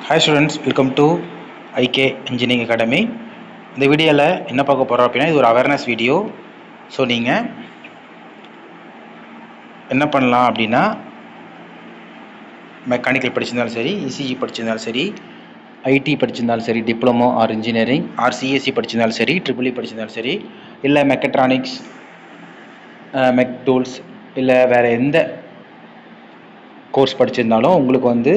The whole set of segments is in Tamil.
Hi students, welcome to IK engineering academy. இந்த வீடியோவில் என்ன பார்க்க போகிறோம் அப்படின்னா, இது ஒரு அவேர்னஸ் வீடியோ. ஸோ நீங்கள் என்ன பண்ணலாம் அப்படின்னா, மெக்கானிக்கல் படிச்சிருந்தாலும் சரி, இசிஜி படிச்சிருந்தாலும் சரி, ஐடி படிச்சிருந்தாலும் சரி, diploma or engineering or CSE படிச்சிருந்தாலும் சரி, ட்ரிபிள்இ படிச்சிருந்தாலும் சரி, இல்லை மெக்கட்ரானிக்ஸ், மெக் டூல்ஸ், இல்லை வேறு எந்த கோர்ஸ் படிச்சிருந்தாலும் உங்களுக்கு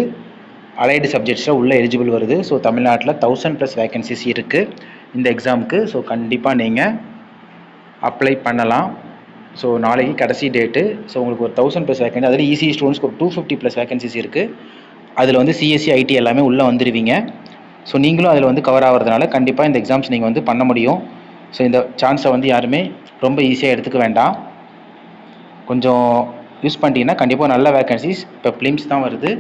அலைடு சப்ஜெக்ட்ஸில் உள்ள எலிஜிபிள் வருது. ஸோ தமிழ்நாட்டில் 1000+ வேகன்சிஸ் இருக்குது இந்த எக்ஸாமுக்கு. ஸோ கண்டிப்பாக நீங்கள் அப்ளை பண்ணலாம். ஸோ நாளைக்கு கடைசி டேட்டு. ஸோ உங்களுக்கு ஒரு 1000+ வேகன்சி, அதில் இசிஇ ஸ்டூடெண்ட்ஸ்க்கு ஒரு 250+ வேகன்சிஸ் இருக்குது. அதில் சிஎஸ்சி ஐடி எல்லாமே உள்ளே வந்துடுவீங்க. ஸோ நீங்களும் அதில் கவர் ஆகிறதுனால கண்டிப்பாக இந்த எக்ஸாம்ஸ் நீங்கள் பண்ண முடியும். ஸோ இந்த சான்ஸை யாருமே ரொம்ப ஈஸியாக எடுத்துக்க வேண்டாம். கொஞ்சம் யூஸ் பண்ணிட்டீங்கன்னா கண்டிப்பாக நல்ல வேகன்சிஸ். இப்போ பிலிம்ஸ் தான் வருது.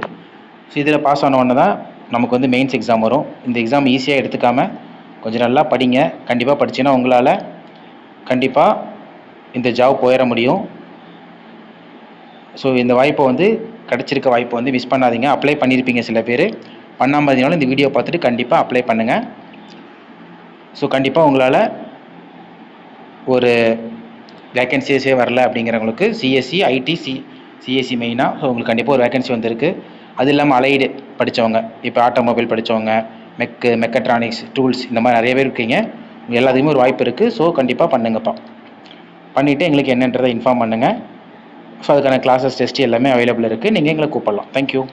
ஸோ இதில் பாஸ் ஆனவொன்னே தான் நமக்கு மெயின்ஸ் எக்ஸாம் வரும். இந்த எக்ஸாம் ஈஸியாக எடுத்துக்காமல் கொஞ்சம் நல்லா படிங்க. கண்டிப்பாக படிச்சிங்கன்னா உங்களால் கண்டிப்பாக இந்த ஜாப் போயிட முடியும். ஸோ இந்த வாய்ப்பை கிடச்சிருக்க வாய்ப்பை மிஸ் பண்ணாதீங்க. அப்ளை பண்ணியிருப்பீங்க சில பேர், பண்ணாமல் இருந்தீங்கனாலும் இந்த வீடியோ பார்த்துட்டு கண்டிப்பாக அப்ளை பண்ணுங்கள். ஸோ கண்டிப்பாக உங்களால் ஒரு வேகன்சிஸே வரல அப்படிங்கிறவங்களுக்கு சிஎஸ்சி ஐடி சிஎஸ்சி மெயினாக ஸோ உங்களுக்கு கண்டிப்பாக ஒரு வேகன்சி வந்திருக்கு. அது இல்லாமல் அலைடு படித்தவங்க, இப்போ ஆட்டோமொபைல் படித்தவங்க, மெக்கட்ரானிக்ஸ், டூல்ஸ், இந்த மாதிரி நிறைய பேர் இருக்கீங்க. எல்லாத்துக்குமே ஒரு வாய்ப்பு இருக்குது. ஸோ கண்டிப்பாக பண்ணுங்கப்பா. பண்ணிவிட்டு எங்களுக்கு என்னன்றதை இன்ஃபார்ம் பண்ணுங்கள். ஸோ அதுக்கான கிளாஸஸ், டெஸ்ட் எல்லாமே அவைலபிள் இருக்குது. நீங்கள் எங்களை கூப்பிடலாம். தேங்க்யூ.